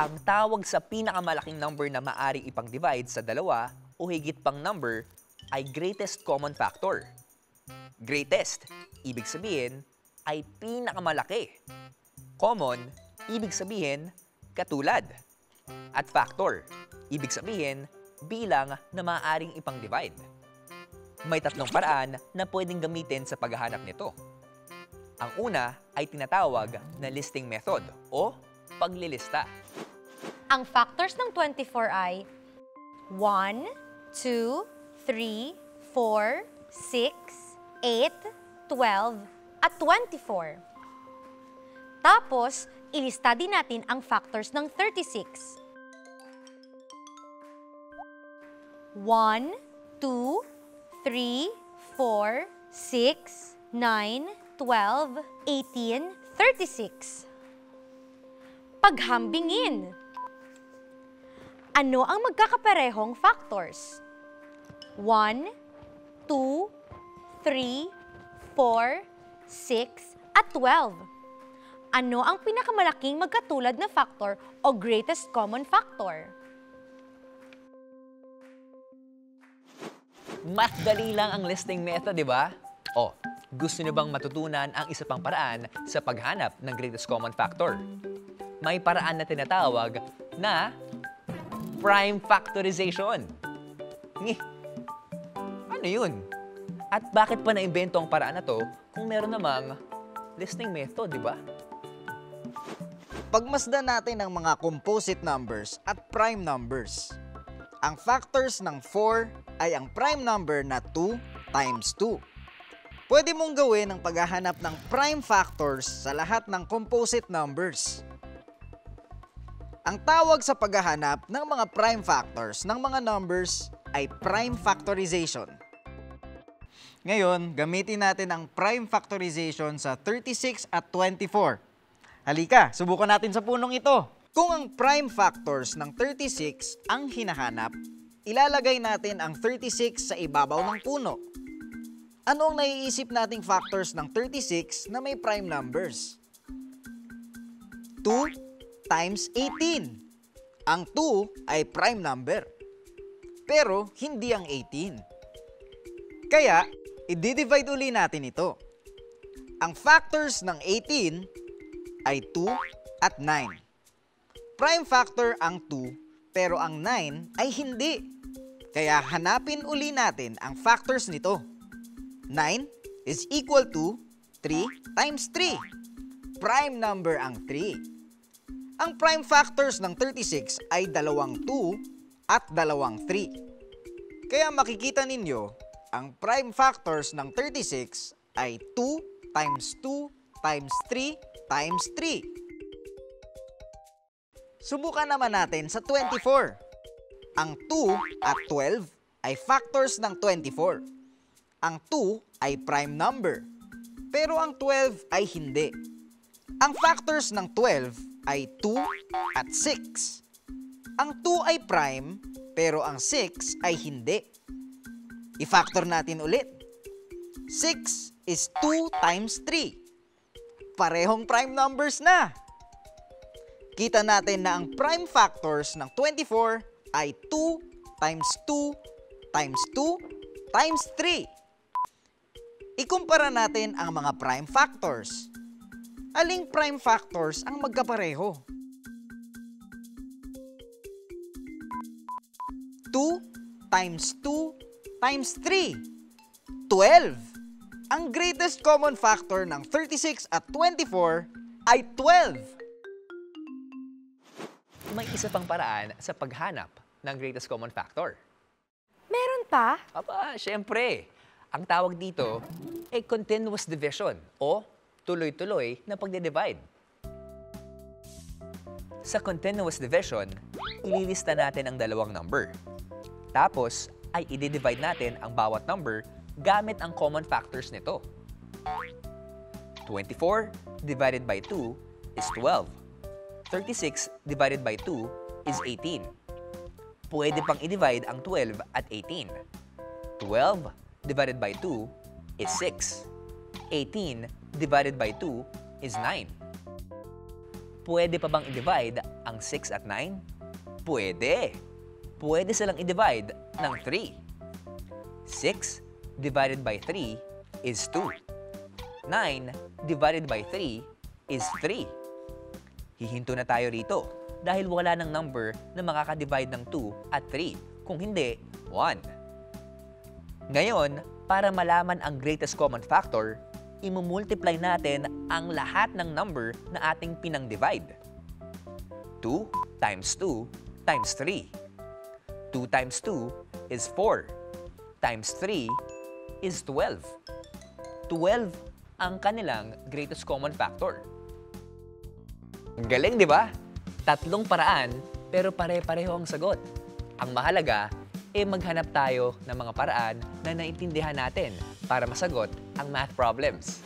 Ang tawag sa pinakamalaking number na maaring ipang-divide sa dalawa o higit pang number ay greatest common factor. Greatest, ibig sabihin, ay pinakamalaki. Common, ibig sabihin, katulad. At factor, ibig sabihin, bilang na maaaring ipang-divide. May tatlong paraan na pwedeng gamitin sa paghahanap nito. Ang una ay tinatawag na listing method o paglilista. Ang factors ng 24 ay 1, 2, 3, 4, 6, 8, 12, at 24. Tapos, ilista din natin ang factors ng 36. 1, 2, 3, 4, 6, 9, 12, 18, 36. Paghambingin. Ano ang magkakaparehong factors? 1, 2, 3, 4, 6, at 12. Ano ang pinakamalaking magkatulad na factor o greatest common factor? Mas dali lang ang listing method, di ba? O, gusto niyo bang matutunan ang isa pang paraan sa paghanap ng greatest common factor? May paraan na tinatawag na prime factorization. Ano yun? At bakit pa naimbento ang paraan na to kung meron namang listing method, di ba? Pagmasdan natin ang mga composite numbers at prime numbers. Ang factors ng 4 ay ang prime number na 2 times 2. Pwede mong gawin ang paghahanap ng prime factors sa lahat ng composite numbers. Ang tawag sa paghahanap ng mga prime factors ng mga numbers ay prime factorization. Ngayon, gamitin natin ang prime factorization sa 36 at 24. Halika, subukan natin sa punong ito. Kung ang prime factors ng 36 ang hinahanap, ilalagay natin ang 36 sa ibabaw ng puno. Ano ang naiisip nating factors ng 36 na may prime numbers? 2 times 18. Ang 2 ay prime number, pero hindi ang 18. Kaya, i-divide uli natin ito. Ang factors ng 18 ay 2 at 9. Prime factor ang 2, pero ang 9 ay hindi. Kaya hanapin uli natin ang factors nito. 9 is equal to 3 times 3. Prime number ang 3. Ang prime factors ng 36 ay 2 at 2 3. Kaya makikita ninyo, ang prime factors ng 36 ay 2 times 2 times 3 times 3. Subukan naman natin sa 24. Ang 2 at 12 ay factors ng 24. Ang 2 ay prime number, pero ang 12 ay hindi. Ang factors ng 12 ay 2 at 6. Ang 2 ay prime, pero ang 6 ay hindi. I-factor natin ulit. 6 is 2 times 3. Parehong prime numbers na. Kita natin na ang prime factors ng 24 ay 2 times 2 times 2 times 3. Ikumpara natin ang mga prime factors. Aling prime factors ang magkapareho? 2 times 2 times 3. 12. Ang greatest common factor ng 36 at 24 ay 12. May isa pang paraan sa paghanap ng greatest common factor. Meron pa? Aba, syempre. Ang tawag dito ay continuous division o tuloy-tuloy na pagde-divide. Sa continuous division, ililista natin ang dalawang number. Tapos, ay i-divide natin ang bawat number gamit ang common factors nito. 24 divided by 2 is 12. 36 divided by 2 is 18. Pwede pang i-divide ang 12 at 18. 12 divided by 2 is 6. 18 divided by 2 is 9. pwede pa bang i-divide ang 6 at 9? Pwede! Pwede silang i-divide ng 3. 6 divided by 3 is 2. 9 divided by 3 is 3. Hihinto na tayo rito dahil wala ng number na makaka-divide ng 2 at 3. Kung hindi, 1. Ngayon, para malaman ang greatest common factor, imumultiply natin ang lahat ng number na ating pinang-divide. 2 times 2 times 3. 2 times 2 is 4. Times 3 is 12. 12 ang kanilang greatest common factor. Galing, di ba? Tatlong paraan, pero pare-pareho ang sagot. Ang mahalaga, maghanap tayo ng mga paraan na naintindihan natin para masagot ang math problems.